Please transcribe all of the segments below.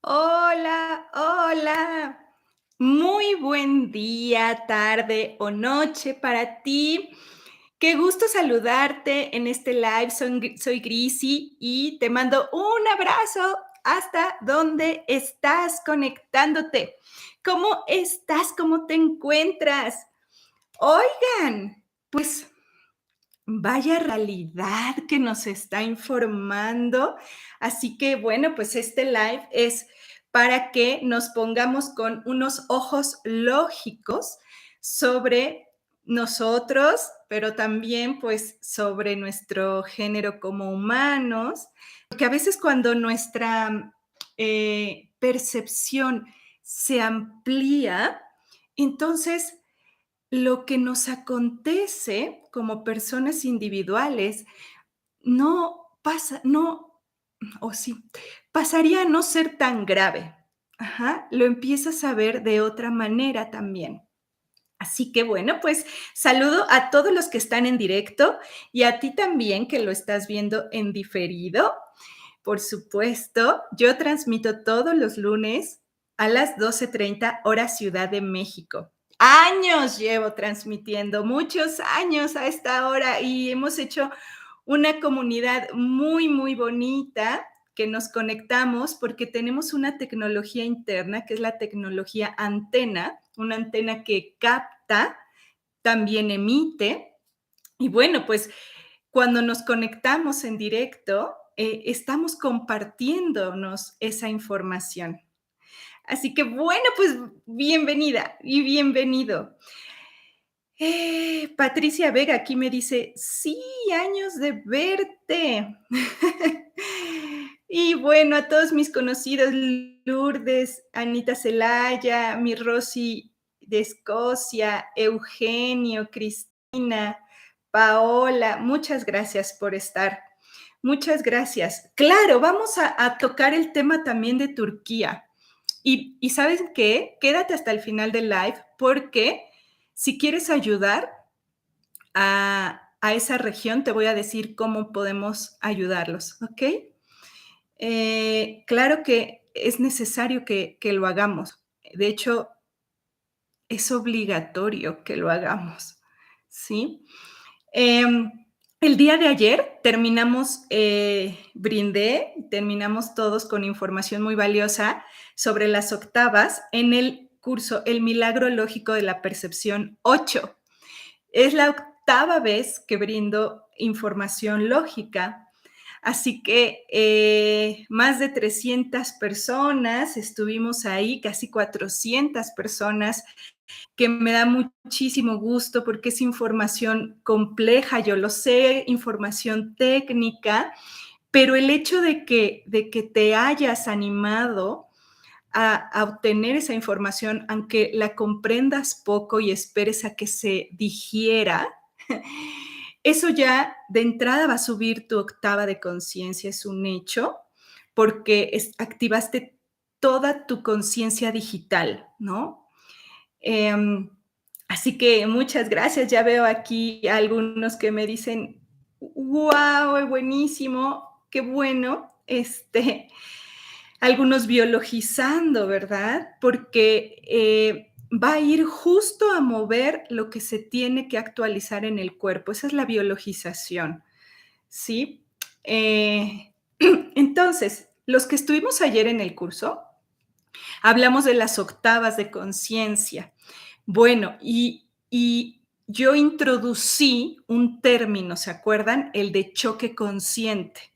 Hola, hola. Muy buen día, tarde o noche para ti. Qué gusto saludarte en este live. Soy Grisi y te mando un abrazo hasta donde estás conectándote. ¿Cómo estás? ¿Cómo te encuentras? Oigan, pues vaya realidad que nos está informando. Así que bueno, pues este live es para que nos pongamos con unos ojos lógicos sobre nosotros, pero también pues sobre nuestro género como humanos, porque a veces cuando nuestra percepción se amplía, entonces lo que nos acontece como personas individuales no pasa, no, o sí, pasaría a no ser tan grave. Ajá, lo empiezas a ver de otra manera también. Así que bueno, pues saludo a todos los que están en directo y a ti también que lo estás viendo en diferido. Por supuesto, yo transmito todos los lunes a las 12:30 hora Ciudad de México. Años llevo transmitiendo, muchos años a esta hora y hemos hecho una comunidad muy, muy bonita que nos conectamos porque tenemos una tecnología interna que es la tecnología antena, una antena que capta, también emite. Y bueno, pues cuando nos conectamos en directo, estamos compartiéndonos esa información. Así que bueno, pues bienvenida y bienvenido. Patricia Vega aquí me dice, sí, años de verte. Y bueno, a todos mis conocidos, Lourdes, Anita Celaya, mi Rosy de Escocia, Eugenio, Cristina, Paola, muchas gracias por estar. Muchas gracias. Claro, vamos a tocar el tema también de Turquía. Y ¿sabes qué? Quédate hasta el final del live porque si quieres ayudar a esa región, te voy a decir cómo podemos ayudarlos, ¿ok? Claro que es necesario que lo hagamos. De hecho, es obligatorio que lo hagamos, ¿sí? Em, el día de ayer terminamos, terminamos todos con información muy valiosa sobre las octavas en el curso El Milagro Lógico de la Percepción 8. Es la octava vez que brindo información lógica, así que más de 300 personas estuvimos ahí, casi 400 personas, que me da muchísimo gusto porque es información compleja, yo lo sé, información técnica, pero el hecho de que te hayas animado a obtener esa información, aunque la comprendas poco y esperes a que se digiera, eso ya de entrada va a subir tu octava de conciencia, es un hecho, porque activaste toda tu conciencia digital, ¿no? Em, Así que muchas gracias. Ya veo aquí algunos que me dicen, wow, buenísimo, qué bueno. Algunos biologizando, ¿verdad? Porque va a ir justo a mover lo que se tiene que actualizar en el cuerpo. Esa es la biologización, ¿sí? Entonces, los que estuvimos ayer en el curso, hablamos de las octavas de conciencia. Bueno, y yo introducí un término, ¿se acuerdan? El de choque consciente.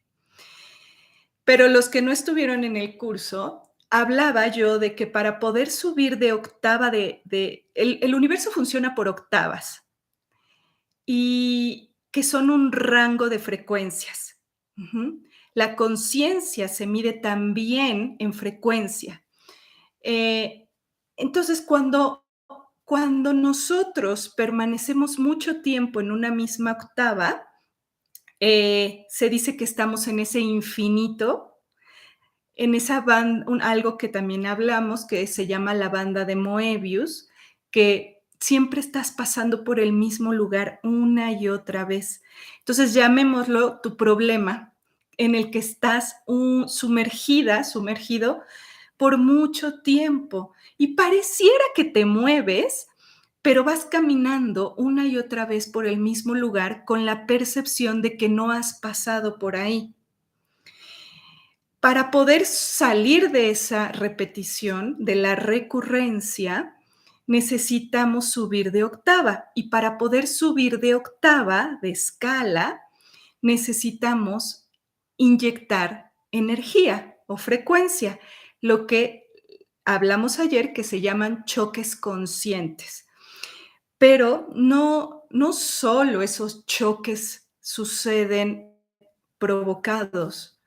Pero los que no estuvieron en el curso, hablaba yo de que para poder subir de octava el universo funciona por octavas y que son un rango de frecuencias. Ujú. La conciencia se mide también en frecuencia. Eh, entonces, cuando nosotros permanecemos mucho tiempo en una misma octava, se dice que estamos en ese infinito, en esa banda, algo que también hablamos, que se llama la banda de Moebius, que siempre estás pasando por el mismo lugar una y otra vez. Entonces, llamémoslo tu problema, en el que estás sumergido por mucho tiempo y pareciera que te mueves, pero vas caminando una y otra vez por el mismo lugar con la percepción de que no has pasado por ahí. Para poder salir de esa repetición, de la recurrencia, necesitamos subir de octava. Y para poder subir de octava, de escala, necesitamos inyectar energía o frecuencia, lo que hablamos ayer que se llaman choques conscientes. Pero no solo esos choques suceden provocados,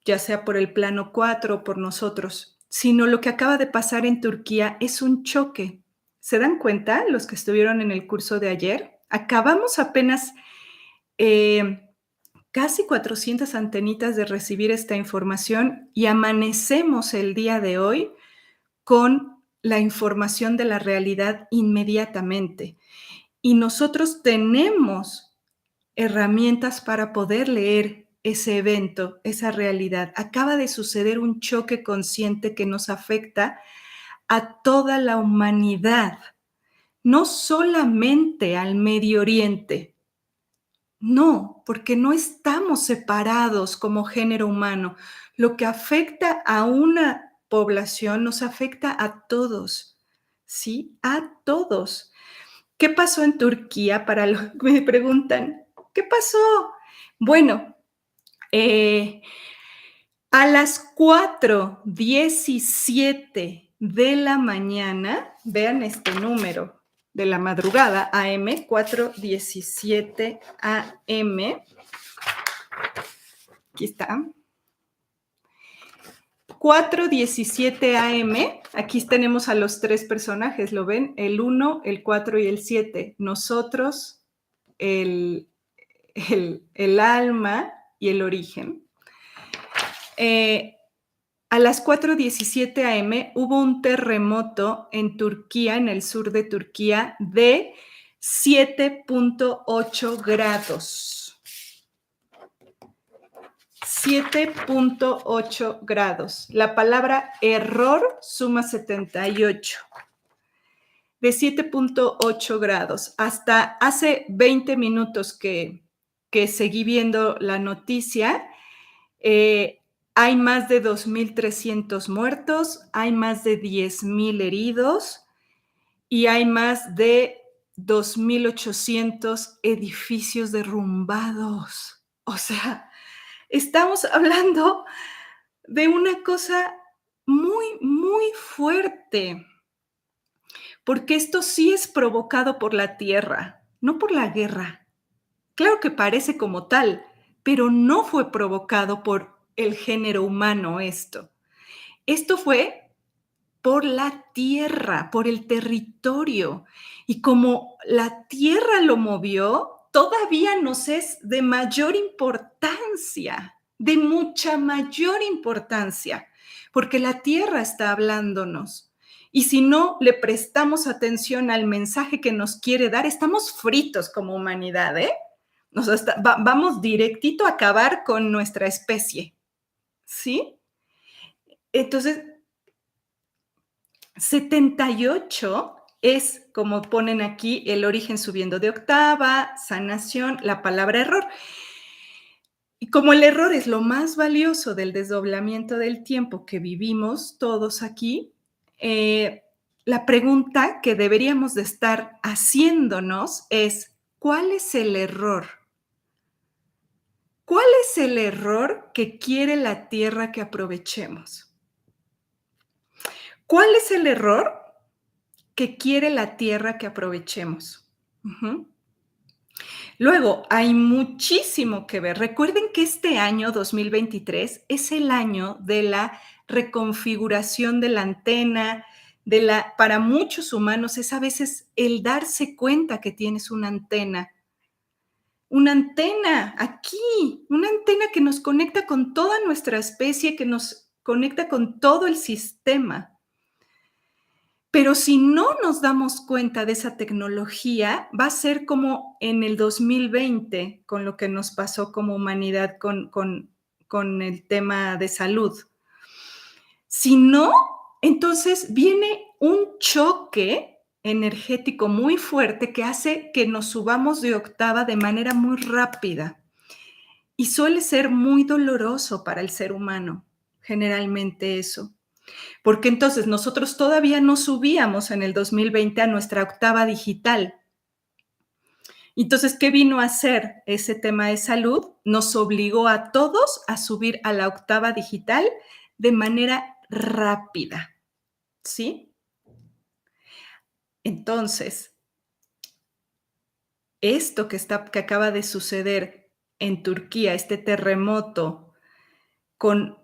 ya sea por el plano 4 o por nosotros, sino lo que acaba de pasar en Turquía es un choque. ¿Se dan cuenta los que estuvieron en el curso de ayer? Acabamos apenas casi 400 antenitas de recibir esta información y amanecemos el día de hoy con la información de la realidad inmediatamente. Y nosotros tenemos herramientas para poder leer ese evento, esa realidad. Acaba de suceder un choque consciente que nos afecta a toda la humanidad, no solamente al Medio Oriente. No, porque no estamos separados como género humano. Lo que afecta a una población nos afecta a todos, ¿sí? A todos. ¿Qué pasó en Turquía? Para los que me preguntan, ¿qué pasó? Bueno, eh, a las 4:17 de la mañana, vean este número de la madrugada, AM, 4:17 AM, aquí está, 4:17 AM, aquí tenemos a los tres personajes, ¿lo ven? El 1, el 4 y el 7. Nosotros, el alma y el origen. A las 4:17 AM hubo un terremoto en Turquía, en el sur de Turquía, de 7.8 grados. 7.8 grados. La palabra error suma 78. De 7.8 grados. Hasta hace 20 minutos que seguí viendo la noticia, hay más de 2,300 muertos, hay más de 10,000 heridos y hay más de 2,800 edificios derrumbados. O sea, estamos hablando de una cosa muy, muy fuerte, porque esto sí es provocado por la tierra, no por la guerra. Claro que parece como tal, pero no fue provocado por el género humano esto. Esto fue por la tierra, por el territorio. Y como la tierra lo movió, todavía nos es de mayor importancia, de mucha mayor importancia, porque la tierra está hablándonos. Y si no le prestamos atención al mensaje que nos quiere dar, estamos fritos como humanidad, ¿eh? Vamos directito a acabar con nuestra especie, ¿sí? Entonces, 78 es, como ponen aquí, el origen subiendo de octava, sanación, la palabra error. Y como el error es lo más valioso del desdoblamiento del tiempo que vivimos todos aquí, la pregunta que deberíamos de estar haciéndonos es, ¿cuál es el error? ¿Cuál es el error que quiere la Tierra que aprovechemos? ¿Cuál es el error que quiere la Tierra que aprovechemos? Ujú. Luego, hay muchísimo que ver. Recuerden que este año 2023 es el año de la reconfiguración de la antena, para muchos humanos es a veces el darse cuenta que tienes una antena. Una antena aquí, una antena que nos conecta con toda nuestra especie, que nos conecta con todo el sistema. Pero si no nos damos cuenta de esa tecnología, va a ser como en el 2020, con lo que nos pasó como humanidad con el tema de salud. Si no, entonces viene un choque energético muy fuerte que hace que nos subamos de octava de manera muy rápida y suele ser muy doloroso para el ser humano, generalmente eso. Porque entonces nosotros todavía no subíamos en el 2020 a nuestra octava digital. Entonces, ¿qué vino a hacer ese tema de salud? Nos obligó a todos a subir a la octava digital de manera rápida, ¿sí? Entonces, esto que acaba de suceder en Turquía, este terremoto con,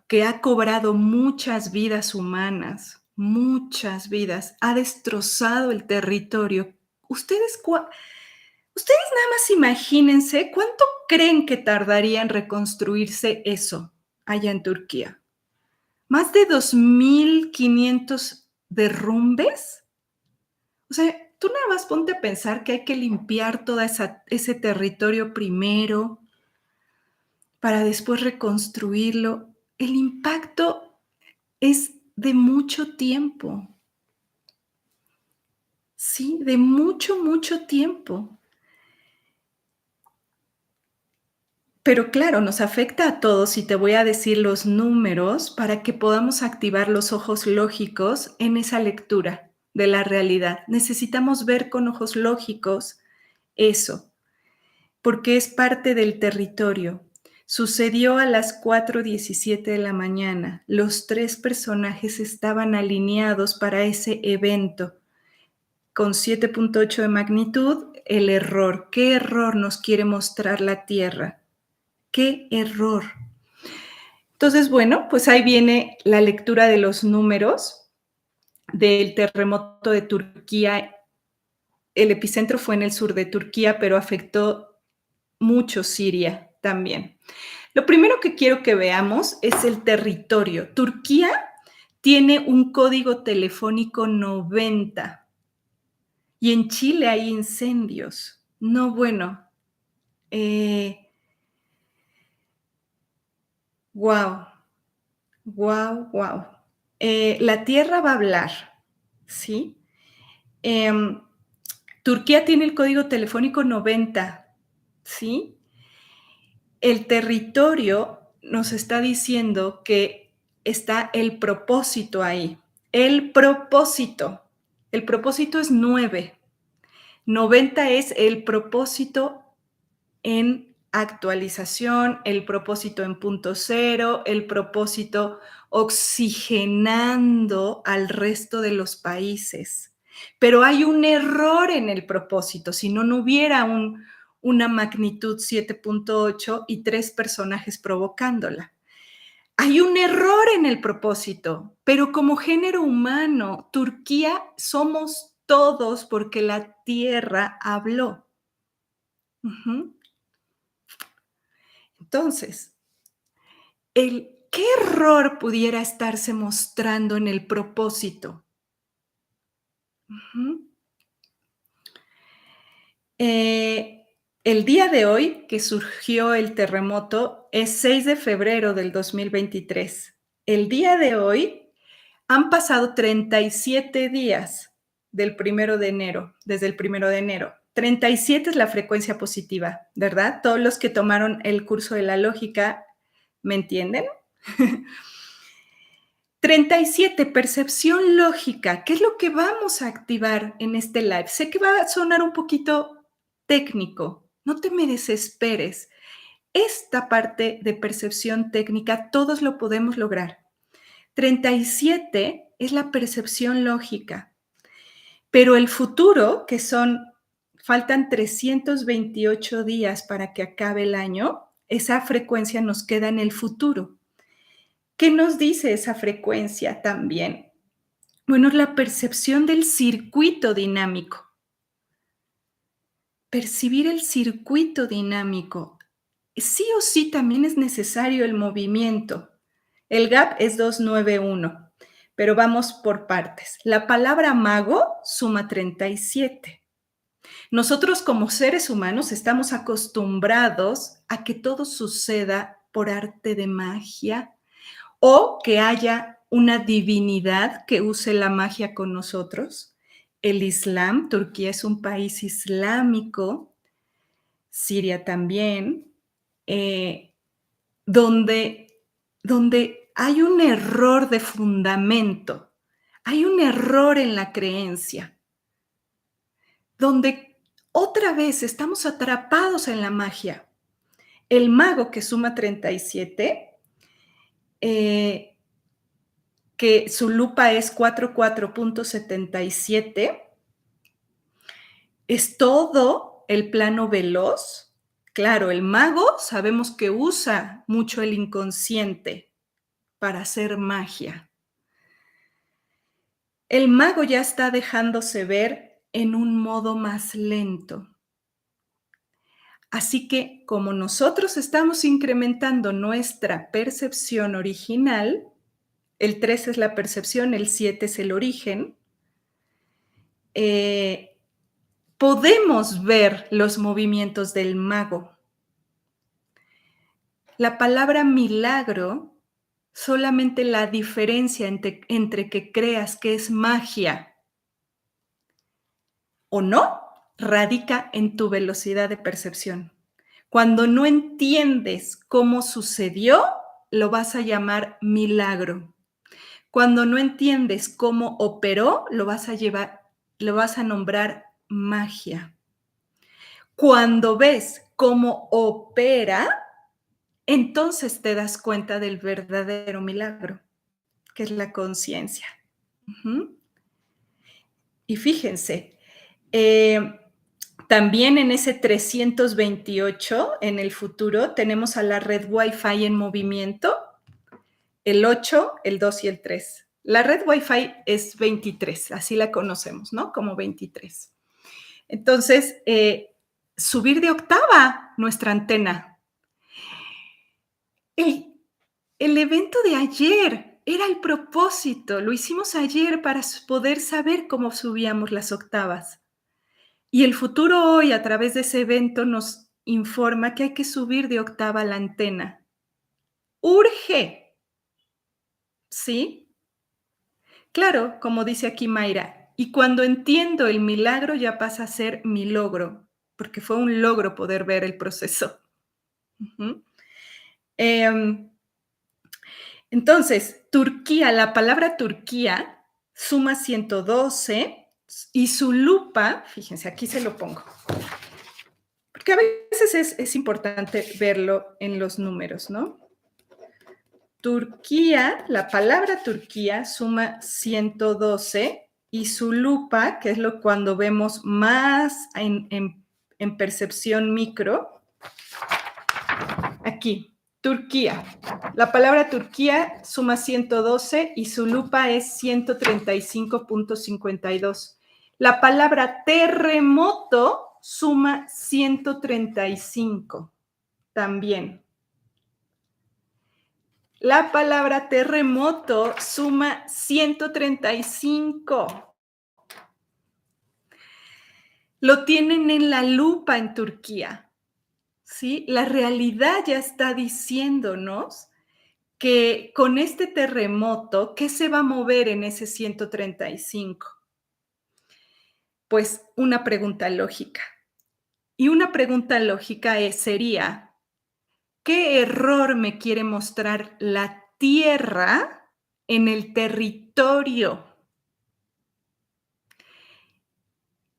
que ha cobrado muchas vidas humanas, muchas vidas, ha destrozado el territorio. Ustedes, ustedes nada más imagínense cuánto creen que tardaría en reconstruirse eso allá en Turquía. ¿Más de 2.500 derrumbes? O sea, tú nada más ponte a pensar que hay que limpiar todo ese territorio primero para después reconstruirlo. El impacto es de mucho tiempo, ¿sí? De mucho, mucho tiempo. Pero claro, nos afecta a todos y te voy a decir los números para que podamos activar los ojos lógicos en esa lectura de la realidad. Necesitamos ver con ojos lógicos eso, porque es parte del territorio. Sucedió a las 4:17 de la mañana. Los 3 personajes estaban alineados para ese evento. Con 7.8 de magnitud, el error. ¿Qué error nos quiere mostrar la Tierra? ¿Qué error? Entonces, bueno, pues ahí viene la lectura de los números del terremoto de Turquía. El epicentro fue en el sur de Turquía, pero afectó mucho Siria también. Lo primero que quiero que veamos es el territorio. Turquía tiene un código telefónico 90 y en Chile hay incendios. No, bueno, wow, wow, wow. La Tierra va a hablar, ¿sí? Em, Turquía tiene el código telefónico 90, ¿sí? El territorio nos está diciendo que está el propósito ahí. El propósito. El propósito es 9. 90 es el propósito en actualización, el propósito en punto cero, el propósito oxigenando al resto de los países. Pero hay un error en el propósito, si no, no hubiera una magnitud 7.8 y 3 personajes provocándola. Hay un error en el propósito, pero como género humano, Turquía somos todos porque la tierra habló. Uh-huh. Entonces, ¿qué error pudiera estarse mostrando en el propósito? Uh-huh. El día de hoy que surgió el terremoto es 6 de febrero del 2023. El día de hoy han pasado 37 días del 1 de enero, desde el 1 de enero. 37 es la frecuencia positiva, ¿verdad? Todos los que tomaron el curso de la lógica, ¿me entienden? 37, percepción lógica. ¿Qué es lo que vamos a activar en este live? Sé que va a sonar un poquito técnico, no te me desesperes. Esta parte de percepción técnica todos lo podemos lograr. 37 es la percepción lógica, pero el futuro, que faltan 328 días para que acabe el año, esa frecuencia nos queda en el futuro. ¿Qué nos dice esa frecuencia también? Bueno, es la percepción del circuito dinámico. Percibir el circuito dinámico. Sí o sí también es necesario el movimiento. El gap es 291, pero vamos por partes. La palabra mago suma 37. Nosotros como seres humanos estamos acostumbrados a que todo suceda por arte de magia o que haya una divinidad que use la magia con nosotros. El Islam, Turquía es un país islámico, Siria también, eh, donde, donde hay un error de fundamento, hay un error en la creencia, donde otra vez estamos atrapados en la magia. El mago que suma 37, eh, que su lupa es 44.77, es todo el plano veloz. Claro, el mago sabemos que usa mucho el inconsciente para hacer magia. El mago ya está dejándose ver en un modo más lento. Así que como nosotros estamos incrementando nuestra percepción original, el 3 es la percepción, el 7 es el origen, eh, podemos ver los movimientos del mago. La palabra milagro, solamente la diferencia entre que creas que es magia o no, radica en tu velocidad de percepción. Cuando no entiendes cómo sucedió, lo vas a llamar milagro. Cuando no entiendes cómo operó, lo vas a nombrar magia. Cuando ves cómo opera, entonces te das cuenta del verdadero milagro, que es la conciencia. Ujú. Y fíjense, eh, también en ese 328, en el futuro, tenemos a la red Wi-Fi en movimiento, el 8, el 2 y el 3. La red Wi-Fi es 23, así la conocemos, ¿no? Como 23. Entonces, subir de octava nuestra antena. El, el evento de ayer era el propósito, lo hicimos ayer para poder saber cómo subíamos las octavas. Y el futuro hoy, a través de ese evento, nos informa que hay que subir de octava la antena. Urge, ¿sí? Claro, como dice aquí Mayra, y cuando entiendo el milagro ya pasa a ser mi logro, porque fue un logro poder ver el proceso. Ujú. Em, entonces, Turquía, la palabra Turquía suma 112 y su lupa, fíjense, aquí se lo pongo, porque a veces es importante verlo en los números, ¿no? Turquía, la palabra Turquía suma 112 y su lupa, que es lo cuando vemos más en percepción micro, aquí, Turquía. La palabra Turquía suma 112 y su lupa es 135.52. La palabra terremoto suma 135 también. La palabra terremoto suma 135. Lo tienen en la lupa en Turquía, ¿sí? La realidad ya está diciéndonos que con este terremoto, ¿qué se va a mover en ese 135? Pues una pregunta lógica. Y una pregunta lógica sería, ¿qué error me quiere mostrar la Tierra en el territorio?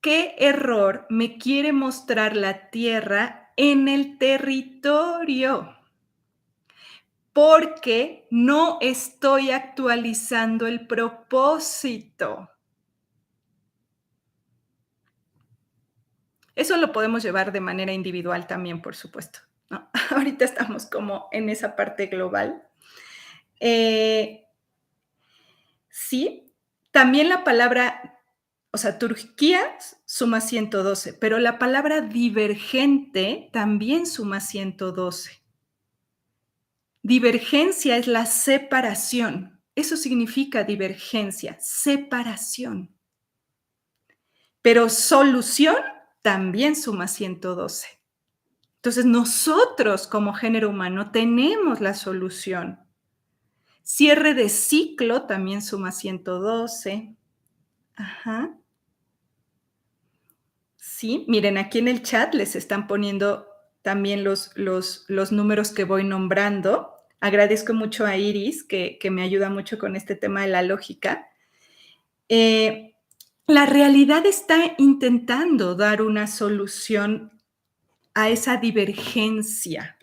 ¿Qué error me quiere mostrar la Tierra en el territorio? Porque no estoy actualizando el propósito. Eso lo podemos llevar de manera individual también, por supuesto, ¿no? Ahorita estamos como en esa parte global. Eh, sí, también la palabra, o sea, Turquía suma 112, pero la palabra divergente también suma 112. Divergencia es la separación. Eso significa divergencia, separación. Pero solución también suma 112. Entonces, nosotros como género humano tenemos la solución. Cierre de ciclo también suma 112. Ajá. Sí, miren, aquí en el chat les están poniendo también los números que voy nombrando. Agradezco mucho a Iris, que me ayuda mucho con este tema de la lógica. Eh, la realidad está intentando dar una solución a esa divergencia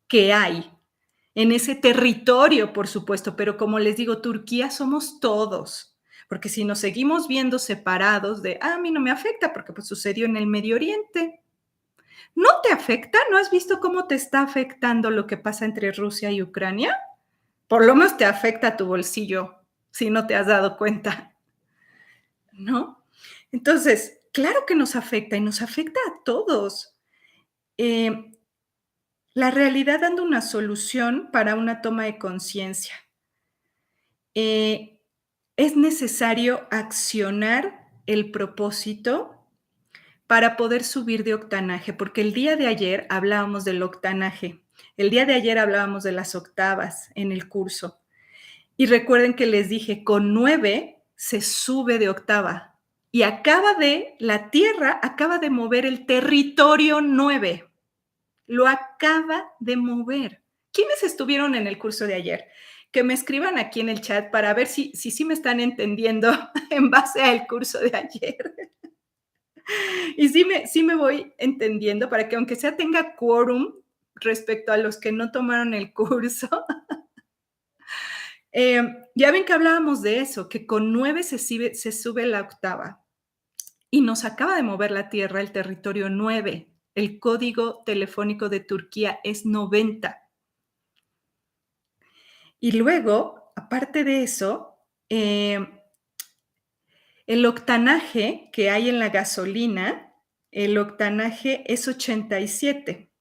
que hay en ese territorio, por supuesto, pero como les digo, Turquía somos todos, porque si nos seguimos viendo separados de, a mí no me afecta porque pues sucedió en el Medio Oriente, ¿no te afecta? ¿No has visto cómo te está afectando lo que pasa entre Rusia y Ucrania? Por lo menos te afecta a tu bolsillo, si no te has dado cuenta, ¿no? Entonces, claro que nos afecta y nos afecta a todos. Eh, la realidad dando una solución para una toma de conciencia. Eh, es necesario accionar el propósito para poder subir de octanaje, porque el día de ayer hablábamos del octanaje, el día de ayer hablábamos de las octavas en el curso, y recuerden que les dije, con 9 se sube de octava, y la Tierra acaba de mover el territorio 9, lo acaba de mover. ¿Quiénes estuvieron en el curso de ayer? Que me escriban aquí en el chat para ver si me están entendiendo en base al curso de ayer. Y sí me voy entendiendo para que aunque sea tenga quórum respecto a los que no tomaron el curso. Ya ven que hablábamos de eso, que con 9 se sube la octava y nos acaba de mover la Tierra el territorio 9. El código telefónico de Turquía es 90. Y luego, aparte de eso, el octanaje que hay en la gasolina, el octanaje es 87.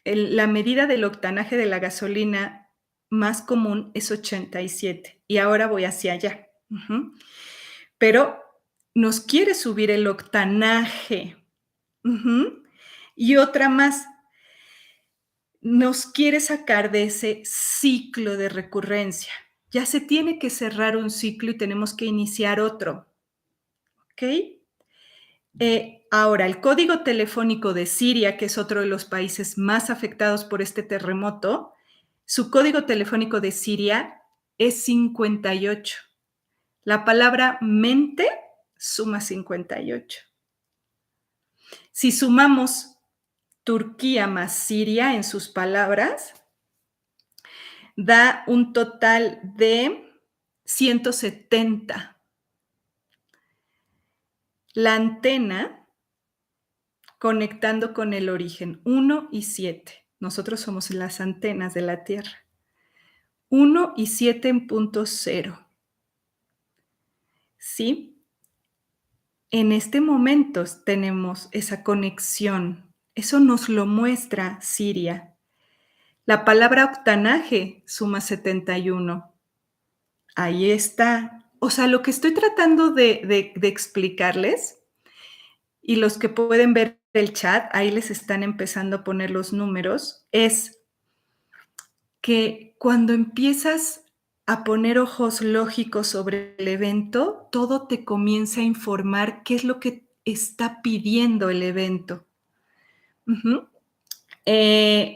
La medida del octanaje de la gasolina más común es 87. Y ahora voy hacia allá. Pero nos quiere subir el octanaje. Y otra más, nos quiere sacar de ese ciclo de recurrencia. Ya se tiene que cerrar un ciclo y tenemos que iniciar otro. ¿Ok? Ahora, el código telefónico de Siria, que es otro de los países más afectados por este terremoto, su código telefónico de Siria es 58. La palabra mente suma 58. Si sumamos Turquía más Siria en sus palabras, da un total de 170. La antena conectando con el origen, 1 y 7. Nosotros somos las antenas de la Tierra. 1 y 7 en punto cero. ¿Sí? En este momento tenemos esa conexión. Eso nos lo muestra Siria. La palabra octanaje suma 71. Ahí está. O sea, lo que estoy tratando de explicarles, y los que pueden ver el chat, ahí les están empezando a poner los números, es que cuando empiezas a poner ojos lógicos sobre el evento, todo te comienza a informar qué es lo que está pidiendo el evento.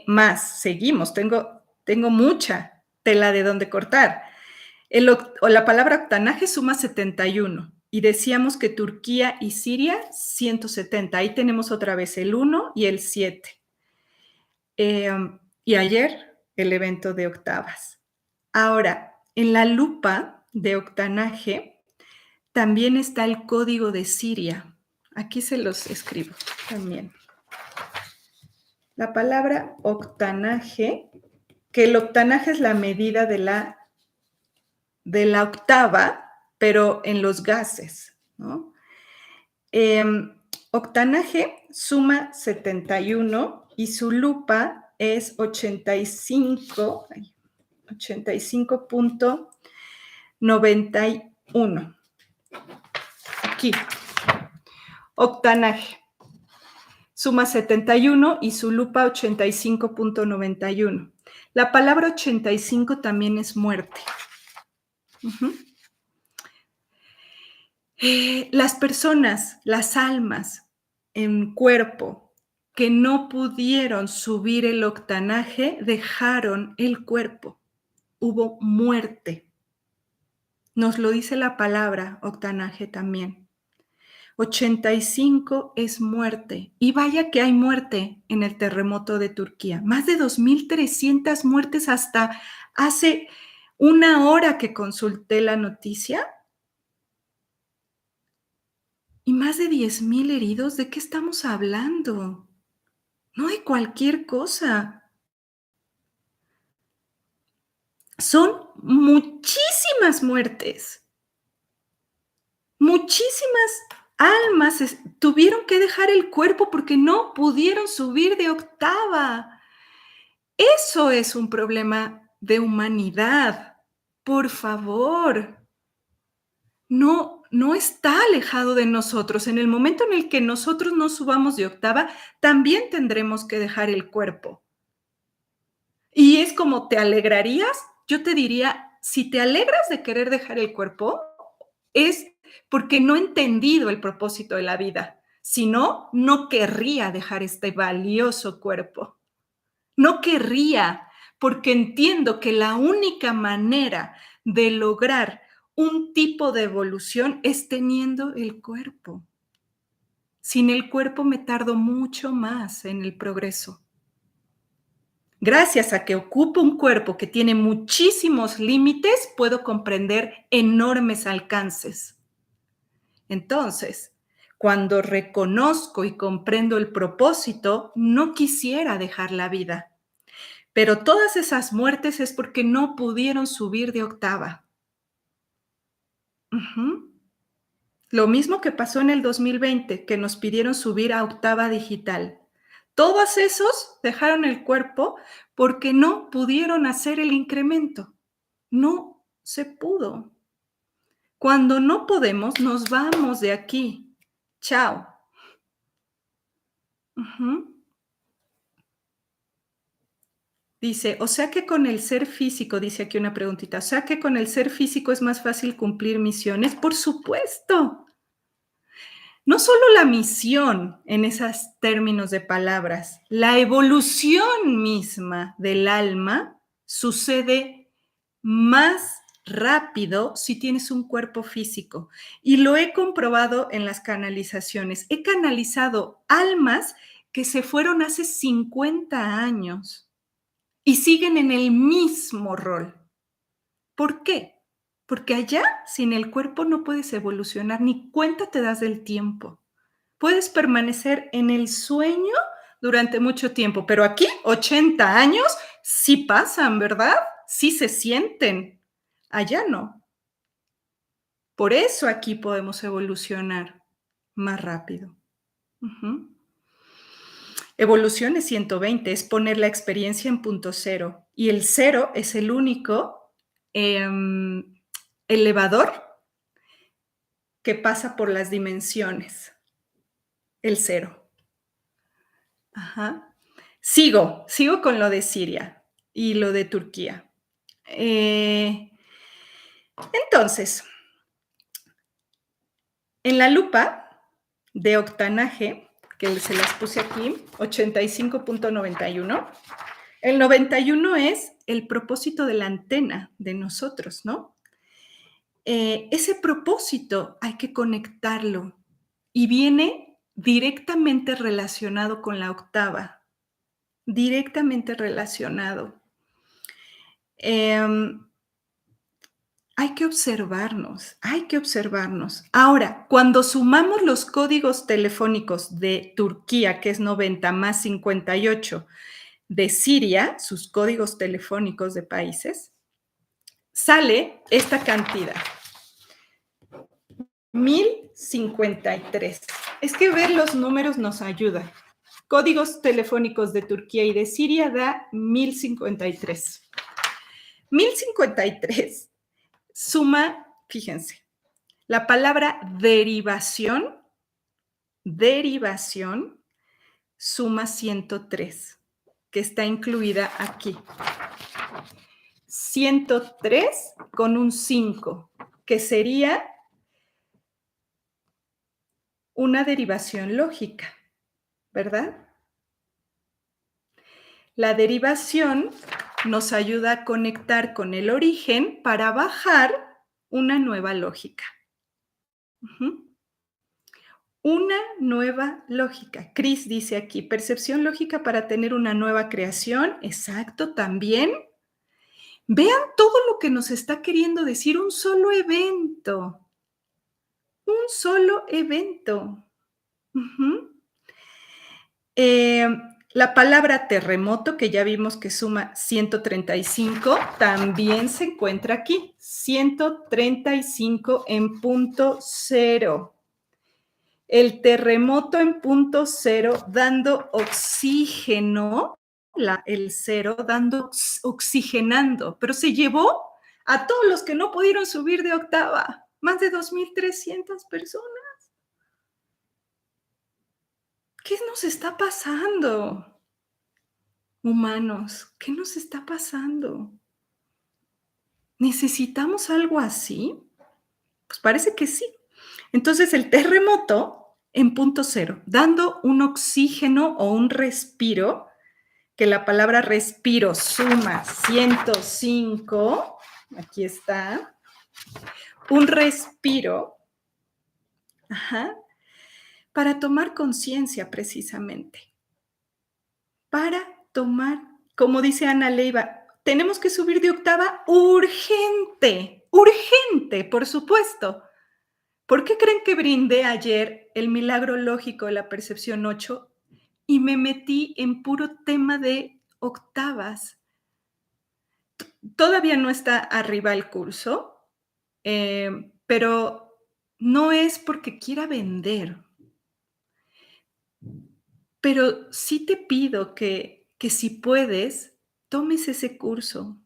Más, seguimos, tengo mucha tela de donde cortar. La palabra octanaje suma 71 y decíamos que Turquía y Siria 170. Ahí tenemos otra vez el 1 y el 7. Y ayer el evento de octavas. Ahora, en la lupa de octanaje también está el código de Siria. Aquí se los escribo también. La palabra octanaje, que el octanaje es la medida de la octava, pero en los gases, ¿no? Octanaje suma 71 y su lupa es 85.91. Aquí. Octanaje. Suma 71 y su lupa 85.91. La palabra 85 también es muerte. Ujú. Las personas, las almas en cuerpo que no pudieron subir el octanaje, dejaron el cuerpo. Hubo muerte. Nos lo dice la palabra octanaje también. 85 es muerte. Y vaya que hay muerte en el terremoto de Turquía. Más de 2,300 muertes hasta hace una hora que consulté la noticia. Y más de 10,000 heridos. ¿De qué estamos hablando? No hay cualquier cosa. Son muchísimas muertes. Muchísimas almas tuvieron que dejar el cuerpo porque no pudieron subir de octava. Eso es un problema de humanidad. Por favor, no está alejado de nosotros. En el momento en el que nosotros no subamos de octava, también tendremos que dejar el cuerpo. Y es como, ¿te alegrarías? Yo te diría, si te alegras de querer dejar el cuerpo, es porque no he entendido el propósito de la vida. Si no, no querría dejar este valioso cuerpo. No querría, porque entiendo que la única manera de lograr un tipo de evolución es teniendo el cuerpo. Sin el cuerpo me tardo mucho más en el progreso. Gracias a que ocupo un cuerpo que tiene muchísimos límites, puedo comprender enormes alcances. Entonces, cuando reconozco y comprendo el propósito, no quisiera dejar la vida. Pero todas esas muertes es porque no pudieron subir de octava. Ujú. Lo mismo que pasó en el 2020, que nos pidieron subir a octava digital. Todos esos dejaron el cuerpo porque no pudieron hacer el incremento. No se pudo. Cuando no podemos, nos vamos de aquí. Chao. Ujú. Dice, o sea que con el ser físico, dice aquí una preguntita, o sea que con el ser físico es más fácil cumplir misiones. Por supuesto. No solo la misión en esos términos de palabras, la evolución misma del alma sucede más rápido si tienes un cuerpo físico. Y lo he comprobado en las canalizaciones. He canalizado almas que se fueron hace 50 años y siguen en el mismo rol. ¿Por qué? Porque allá, sin el cuerpo, no puedes evolucionar, ni cuenta te das del tiempo. Puedes permanecer en el sueño durante mucho tiempo, pero aquí 80 años sí pasan, ¿verdad? Sí se sienten. Allá no. Por eso aquí podemos evolucionar más rápido. Ujú. Evolución es 120, es poner la experiencia en punto cero. Y el cero es el único elevador que pasa por las dimensiones. El cero. Ajá. Sigo con lo de Siria y lo de Turquía. Entonces, en la lupa de octanaje, que se las puse aquí, 85.91, el 91 es el propósito de la antena de nosotros, ¿no? Ese propósito hay que conectarlo y viene directamente relacionado con la octava, directamente relacionado. Hay que observarnos, hay que observarnos. Ahora, cuando sumamos los códigos telefónicos de Turquía, que es 90 más 58, de Siria, sus códigos telefónicos de países, sale esta cantidad, 1053. Es que ver los números nos ayuda. Códigos telefónicos de Turquía y de Siria da 1053. 1053 suma, fíjense, la palabra derivación suma 103. que está incluida aquí. 103 con un 5, que sería una derivación lógica, ¿verdad? La derivación nos ayuda a conectar con el origen para bajar una nueva lógica. Ujú. Una nueva lógica. Chris dice aquí, percepción lógica para tener una nueva creación. Exacto, también. Vean todo lo que nos está queriendo decir un solo evento. Un solo evento. Ujú. La palabra terremoto, que ya vimos que suma 135, también se encuentra aquí. 135 en punto cero. El terremoto en punto cero dando oxígeno, el cero dando oxigenando, pero se llevó a todos los que no pudieron subir de octava, más de 2,300 personas. ¿Qué nos está pasando, humanos? ¿Qué nos está pasando? ¿Necesitamos algo así? Pues parece que sí. Entonces el terremoto en punto cero, dando un oxígeno o un respiro, que la palabra respiro suma 105, aquí está, un respiro, ajá, para tomar conciencia precisamente, para tomar, como dice Ana Leiva, tenemos que subir de octava urgente, urgente, por supuesto. ¿Por qué creen que brindé ayer el milagro lógico de la percepción 8 y me metí en puro tema de octavas? Todavía no está arriba el curso, pero no es porque quiera vender, pero sí te pido que si puedes, tomes ese curso,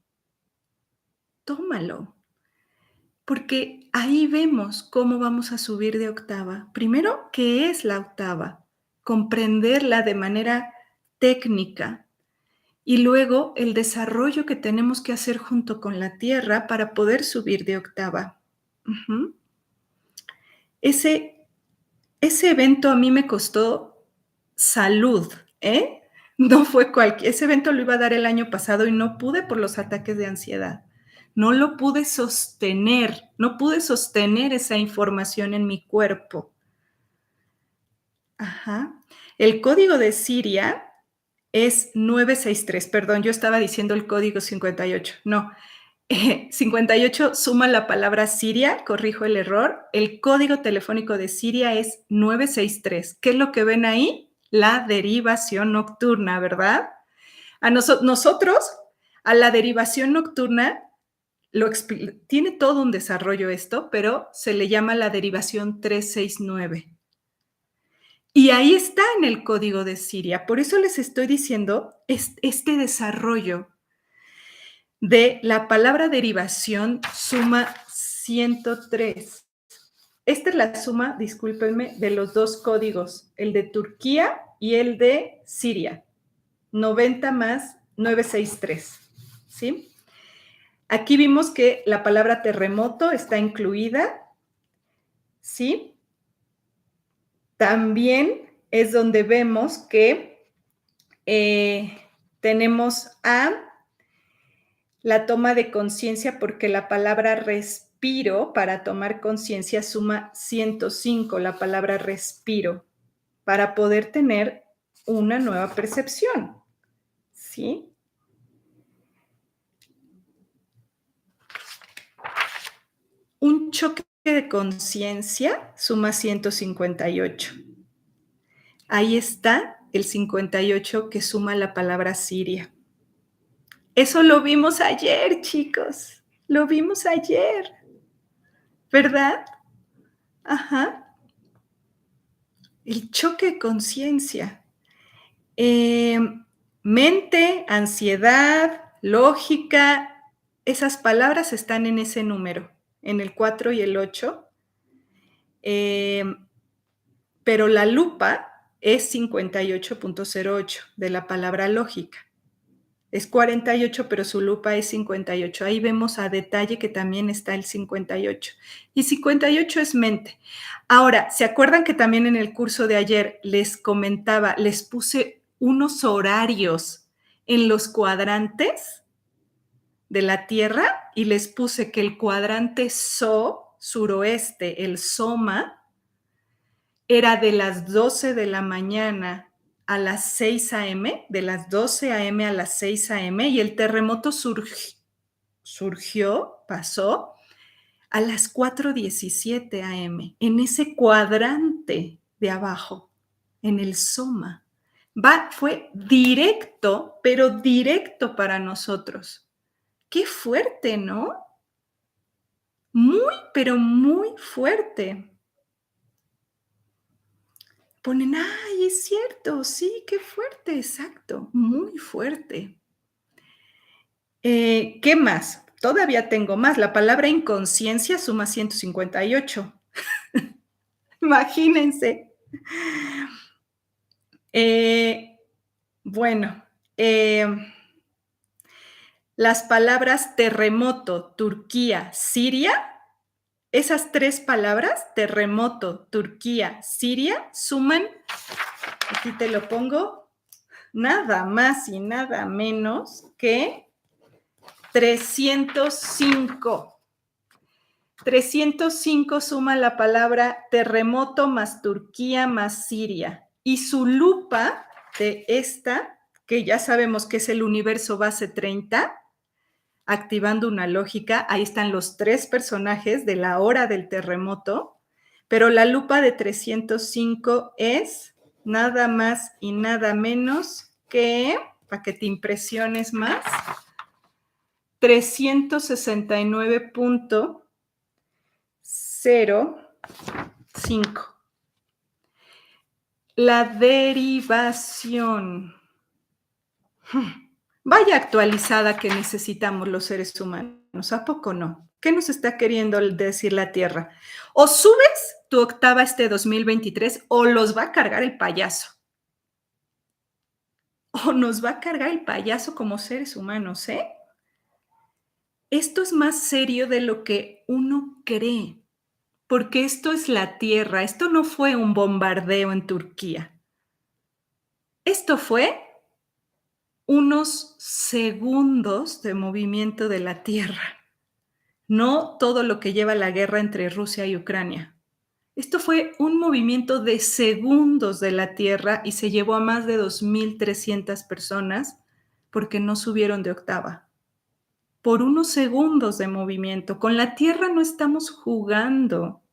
tómalo, porque ahí vemos cómo vamos a subir de octava. Primero, ¿qué es la octava? Comprenderla de manera técnica y luego el desarrollo que tenemos que hacer junto con la tierra para poder subir de octava. Ujú. Ese evento a mí me costó salud, ¿eh? No fue cualquier, ese evento lo iba a dar el año pasado y no pude por los ataques de ansiedad. No lo pude sostener, no pude sostener esa información en mi cuerpo. Ajá. El código de Siria es 963, perdón, yo estaba diciendo el código 58, no. 58 suma la palabra Siria, corrijo el error. El código telefónico de Siria es 963. ¿Qué es lo que ven ahí? La derivación nocturna, ¿verdad? A nosotros, a la derivación nocturna, tiene todo un desarrollo esto, pero se le llama la derivación 369. Y ahí está en el código de Siria. Por eso les estoy diciendo este desarrollo de la palabra derivación suma 103. Esta es la suma, discúlpenme, de los dos códigos, el de Turquía y el de Siria. 90 más 963, ¿sí? Aquí vimos que la palabra terremoto está incluida, ¿sí? También es donde vemos que tenemos a la toma de conciencia, porque la palabra respiro para tomar conciencia suma 105, la palabra respiro, para poder tener una nueva percepción, ¿sí? Un choque de conciencia suma 158. Ahí está el 58 que suma la palabra Siria. Eso lo vimos ayer, chicos. Lo vimos ayer, ¿verdad? Ajá. El choque de conciencia. Mente, ansiedad, lógica, esas palabras están en ese número, en el 4 y el 8. Pero la lupa es 58.08 de la palabra lógica. Es 48, pero su lupa es 58. Ahí vemos a detalle que también está el 58. Y 58 es mente. Ahora, ¿se acuerdan que también en el curso de ayer les comentaba, les puse unos horarios en los cuadrantes de la Tierra y les puse que el cuadrante suroeste, el SOMA, era de las 12 de la mañana a las 6 a.m., de las 12 a.m. a las 6 a.m., y el terremoto pasó a las 4:17 a.m., en ese cuadrante de abajo, en el SOMA. Fue directo, pero directo para nosotros. Qué fuerte, ¿no? Muy, pero muy fuerte. Ponen, ay, es cierto, sí, qué fuerte, exacto, muy fuerte. ¿Qué más? Todavía tengo más. La palabra inconsciencia suma 158. Imagínense. Eh, bueno, eh, las palabras terremoto, Turquía, Siria, esas tres palabras, terremoto, Turquía, Siria, suman, aquí te lo pongo, nada más y nada menos que 305. 305 suma la palabra terremoto más Turquía más Siria. Y su lupa de esta, que ya sabemos que es el universo base 30, activando una lógica, ahí están los tres personajes de la hora del terremoto, pero la lupa de 305 es nada más y nada menos que, para que te impresiones más, 369.05. La derivación. Vaya actualizada que necesitamos los seres humanos, ¿a poco no? ¿Qué nos está queriendo decir la Tierra? O subes tu octava este 2023 o los va a cargar el payaso. O nos va a cargar el payaso como seres humanos, ¿eh? Esto es más serio de lo que uno cree, porque esto es la Tierra, esto no fue un bombardeo en Turquía. Esto fue unos segundos de movimiento de la Tierra, no todo lo que lleva la guerra entre Rusia y Ucrania. Esto fue un movimiento de segundos de la Tierra y se llevó a más de 2,300 personas porque no subieron de octava. Por unos segundos de movimiento. Con la Tierra no estamos jugando.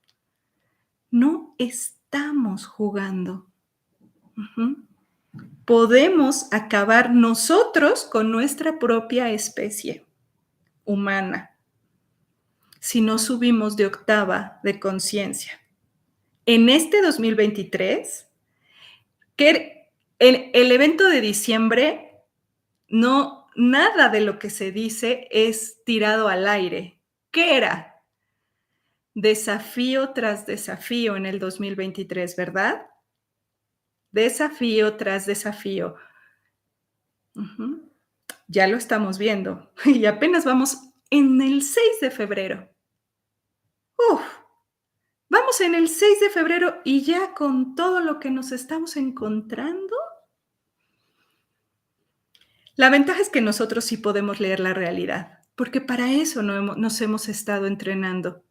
No estamos jugando. Podemos acabar nosotros con nuestra propia especie humana si no subimos de octava de conciencia. En este 2023, que el evento de diciembre, no, nada de lo que se dice es tirado al aire. ¿Qué era? Desafío tras desafío en el 2023, ¿verdad? Desafío tras desafío. Ya lo estamos viendo y apenas vamos en el 6 de febrero. Vamos en el 6 de febrero y ya con todo lo que nos estamos encontrando. La ventaja es que nosotros sí podemos leer la realidad, porque para eso nos hemos estado entrenando.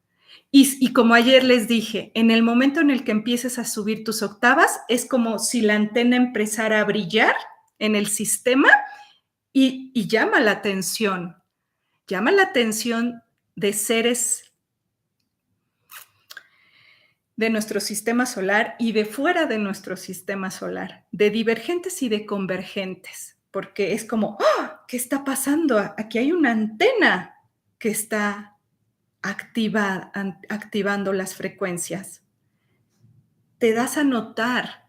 Y como ayer les dije, en el momento en el que empieces a subir tus octavas, es como si la antena empezara a brillar en el sistema y llama la atención. Llama la atención de seres de nuestro sistema solar y de fuera de nuestro sistema solar, de divergentes y de convergentes, porque es como, ¡oh! ¿Qué está pasando? Aquí hay una antena que está activando las frecuencias. Te das a notar.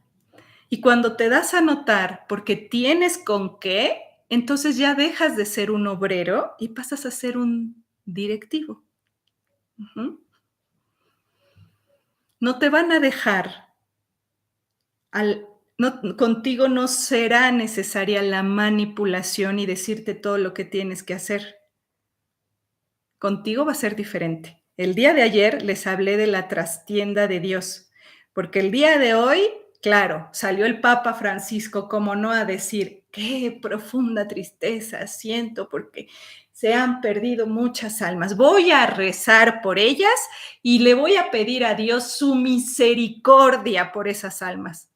Y cuando te das a notar porque tienes con qué, entonces ya dejas de ser un obrero y pasas a ser un directivo. No te van a dejar contigo no será necesaria la manipulación y decirte todo lo que tienes que hacer. Contigo va a ser diferente. El día de ayer les hablé de la trastienda de Dios, porque el día de hoy, claro, salió el Papa Francisco, como no, a decir, qué profunda tristeza siento porque se han perdido muchas almas. Voy a rezar por ellas y le voy a pedir a Dios su misericordia por esas almas.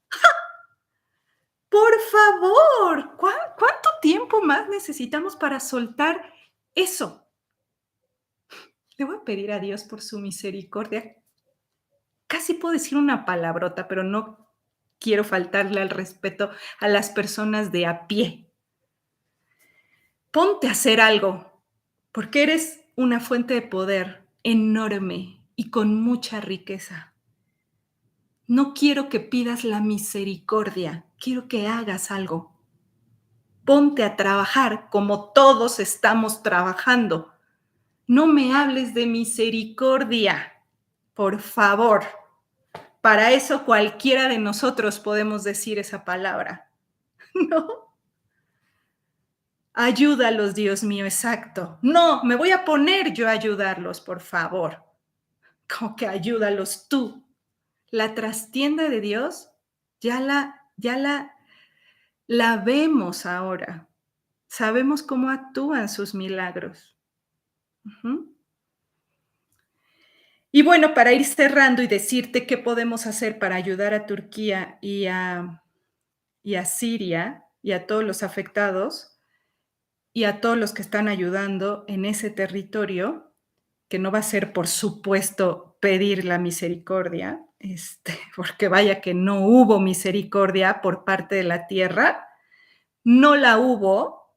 Por favor, ¿cuánto tiempo más necesitamos para soltar eso? Le voy a pedir a Dios por su misericordia. Casi puedo decir una palabrota, pero no quiero faltarle al respeto a las personas de a pie. Ponte a hacer algo, porque eres una fuente de poder enorme y con mucha riqueza. No quiero que pidas la misericordia, quiero que hagas algo. Ponte a trabajar como todos estamos trabajando. No me hables de misericordia, por favor. Para eso cualquiera de nosotros podemos decir esa palabra, ¿no? Ayúdalos, Dios mío, exacto. No, me voy a poner yo a ayudarlos, por favor. Como que ayúdalos tú. La trastienda de Dios ya la vemos ahora. Sabemos cómo actúan sus milagros. Ujú. Y bueno, para ir cerrando y decirte qué podemos hacer para ayudar a Turquía y a Siria y a todos los afectados y a todos los que están ayudando en ese territorio, que no va a ser, por supuesto, pedir la misericordia, porque vaya que no hubo misericordia por parte de la tierra, no la hubo,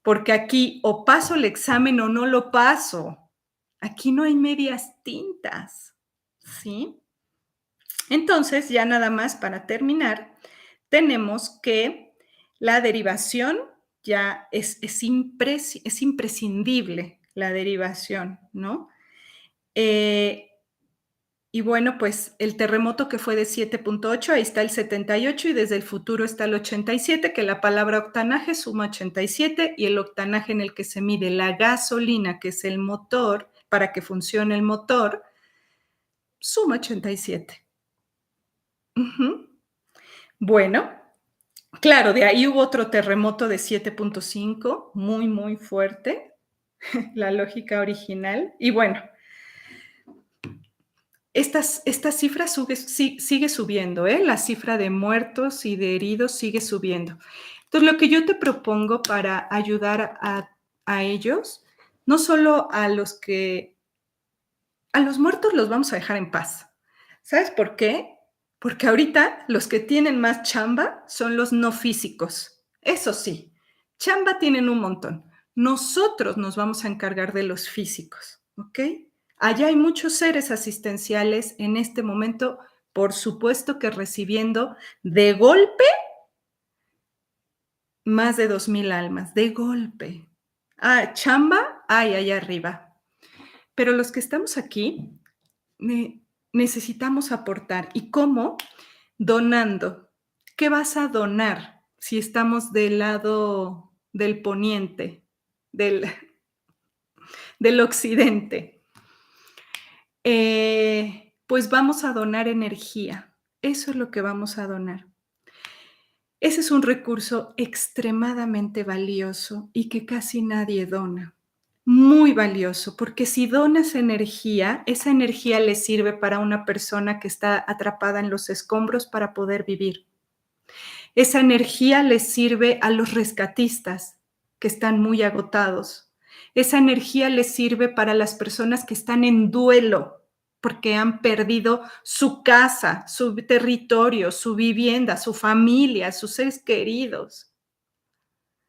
porque aquí o paso el examen o no lo paso. Aquí no hay medias tintas, ¿sí? Entonces, ya nada más para terminar, tenemos que la derivación ya es imprescindible, la derivación, ¿no? Eh, y bueno, pues el terremoto que fue de 7.8, ahí está el 78 y desde el futuro está el 87, que la palabra octanaje suma 87 y el octanaje en el que se mide la gasolina, que es el motor, para que funcione el motor, suma 87. Uh-huh. Bueno, claro, de ahí hubo otro terremoto de 7.5, muy, muy fuerte, la lógica original. Y bueno, esta cifra sigue subiendo, ¿eh? La cifra de muertos y de heridos sigue subiendo. Entonces, lo que yo te propongo para ayudar a ellos, no solo a los muertos los vamos a dejar en paz. ¿Sabes por qué? Porque ahorita los que tienen más chamba son los no físicos. Eso sí, chamba tienen un montón. Nosotros nos vamos a encargar de los físicos, ¿ok? Allá hay muchos seres asistenciales en este momento, por supuesto que recibiendo de golpe más de 2,000 almas, de golpe. Chamba hay allá arriba. Pero los que estamos aquí necesitamos aportar. ¿Y cómo? Donando. ¿Qué vas a donar si estamos del lado del poniente, del, del occidente? Pues vamos a donar energía. Eso es lo que vamos a donar. Ese es un recurso extremadamente valioso y que casi nadie dona. Muy valioso, porque si donas energía, esa energía le sirve para una persona que está atrapada en los escombros para poder vivir. Esa energía le sirve a los rescatistas que están muy agotados. Esa energía le sirve para las personas que están en duelo porque han perdido su casa, su territorio, su vivienda, su familia, sus seres queridos.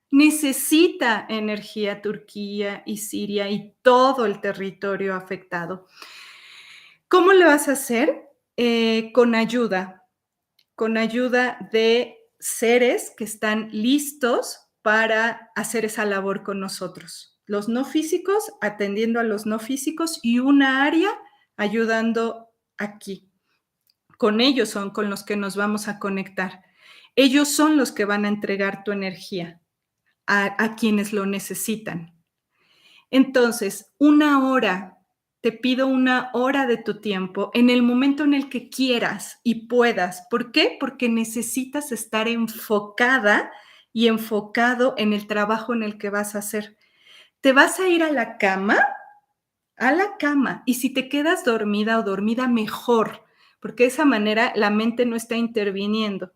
Necesita energía Turquía y Siria y todo el territorio afectado. ¿Cómo lo vas a hacer? Con ayuda de seres que están listos para hacer esa labor con nosotros. Los no físicos atendiendo a los no físicos y una área ayudando aquí con ellos son con los que nos vamos a conectar. Ellos son los que van a entregar tu energía a quienes lo necesitan. Entonces, una hora, te pido una hora de tu tiempo en el momento en el que quieras y puedas. ¿Por qué? Porque necesitas estar enfocada y enfocado en el trabajo en el que vas a hacer. Te vas a ir a la cama, y si te quedas dormida o dormida, mejor, porque de esa manera la mente no está interviniendo.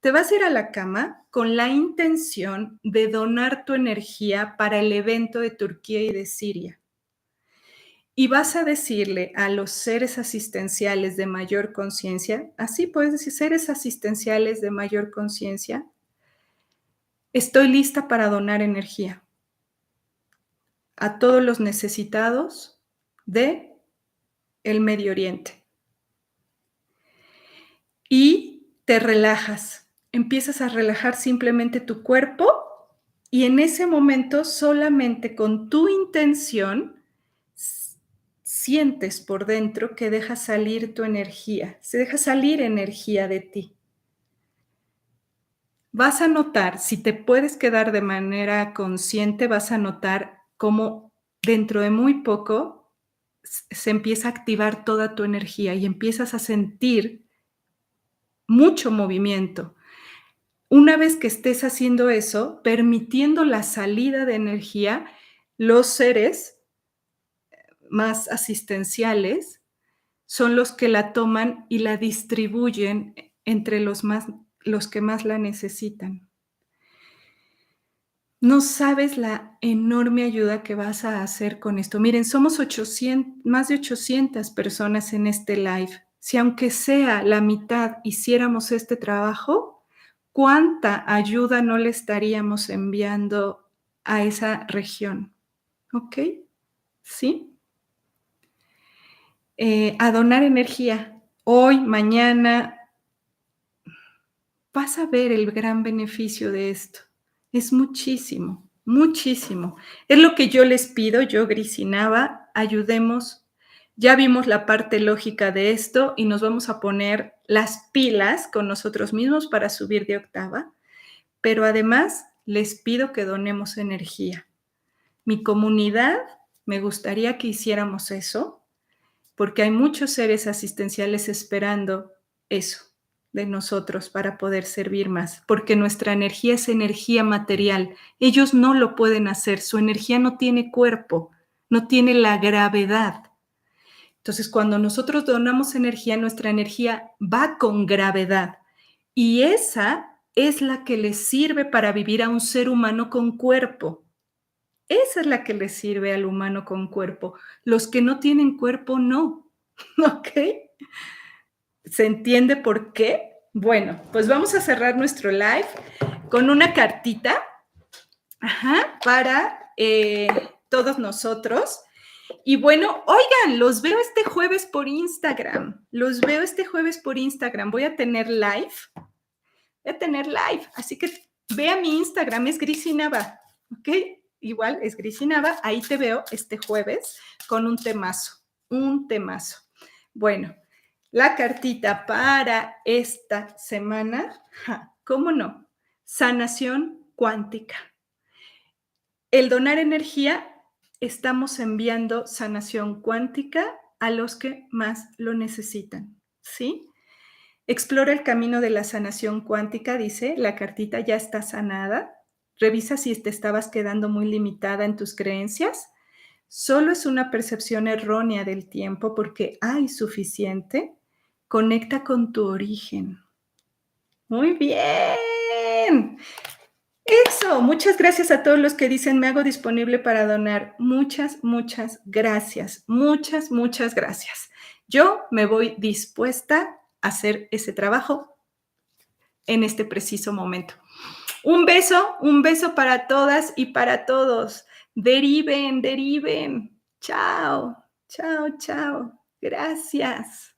Te vas a ir a la cama con la intención de donar tu energía para el evento de Turquía y de Siria. Y vas a decirle a los seres asistenciales de mayor conciencia, así puedes decir, seres asistenciales de mayor conciencia, estoy lista para donar energía a todos los necesitados de el Medio Oriente. Y te relajas, empiezas a relajar simplemente tu cuerpo y en ese momento solamente con tu intención sientes por dentro que deja salir tu energía, se deja salir energía de ti. Vas a notar, si te puedes quedar de manera consciente, vas a notar cómo dentro de muy poco se empieza a activar toda tu energía y empiezas a sentir mucho movimiento. Una vez que estés haciendo eso, permitiendo la salida de energía, los seres más asistenciales son los que la toman y la distribuyen entre los que más la necesitan. No sabes la enorme ayuda que vas a hacer con esto. Miren, somos más de 800 personas en este live. Si aunque sea la mitad hiciéramos este trabajo, ¿cuánta ayuda no le estaríamos enviando a esa región? ¿Ok? ¿Sí? A donar energía. Hoy, mañana, vas a ver el gran beneficio de esto. Es muchísimo, muchísimo. Es lo que yo les pido, yo, Grisinaba, ayudemos. Ya vimos la parte lógica de esto y nos vamos a poner las pilas con nosotros mismos para subir de octava, pero además les pido que donemos energía. Mi comunidad, me gustaría que hiciéramos eso, porque hay muchos seres asistenciales esperando eso de nosotros para poder servir más, porque nuestra energía es energía material. Ellos no lo pueden hacer, su energía no tiene cuerpo, no tiene la gravedad. Entonces, cuando nosotros donamos energía, nuestra energía va con gravedad y esa es la que le sirve para vivir a un ser humano con cuerpo. Esa es la que le sirve al humano con cuerpo. Los que no tienen cuerpo, no. ¿Ok? ¿Se entiende por qué? Bueno, pues vamos a cerrar nuestro live con una cartita para todos nosotros. Y bueno, oigan, los veo este jueves por Instagram. Los veo este jueves por Instagram. Voy a tener live. Así que ve a mi Instagram, es Grisinaba. ¿Ok? Igual es Grisinaba. Ahí te veo este jueves con un temazo. Un temazo. Bueno. La cartita para esta semana, ¿cómo no? Sanación cuántica. El donar energía, estamos enviando sanación cuántica a los que más lo necesitan, ¿sí? Explora el camino de la sanación cuántica, dice, la cartita ya está sanada. Revisa si te estabas quedando muy limitada en tus creencias. Solo es una percepción errónea del tiempo porque hay suficiente. Conecta con tu origen. Muy bien. Eso, muchas gracias a todos los que dicen me hago disponible para donar. Muchas, muchas gracias. Muchas, muchas gracias. Yo me voy dispuesta a hacer ese trabajo en este preciso momento. Un beso para todas y para todos. Deriven, deriven. Chao, chao, chao. Gracias.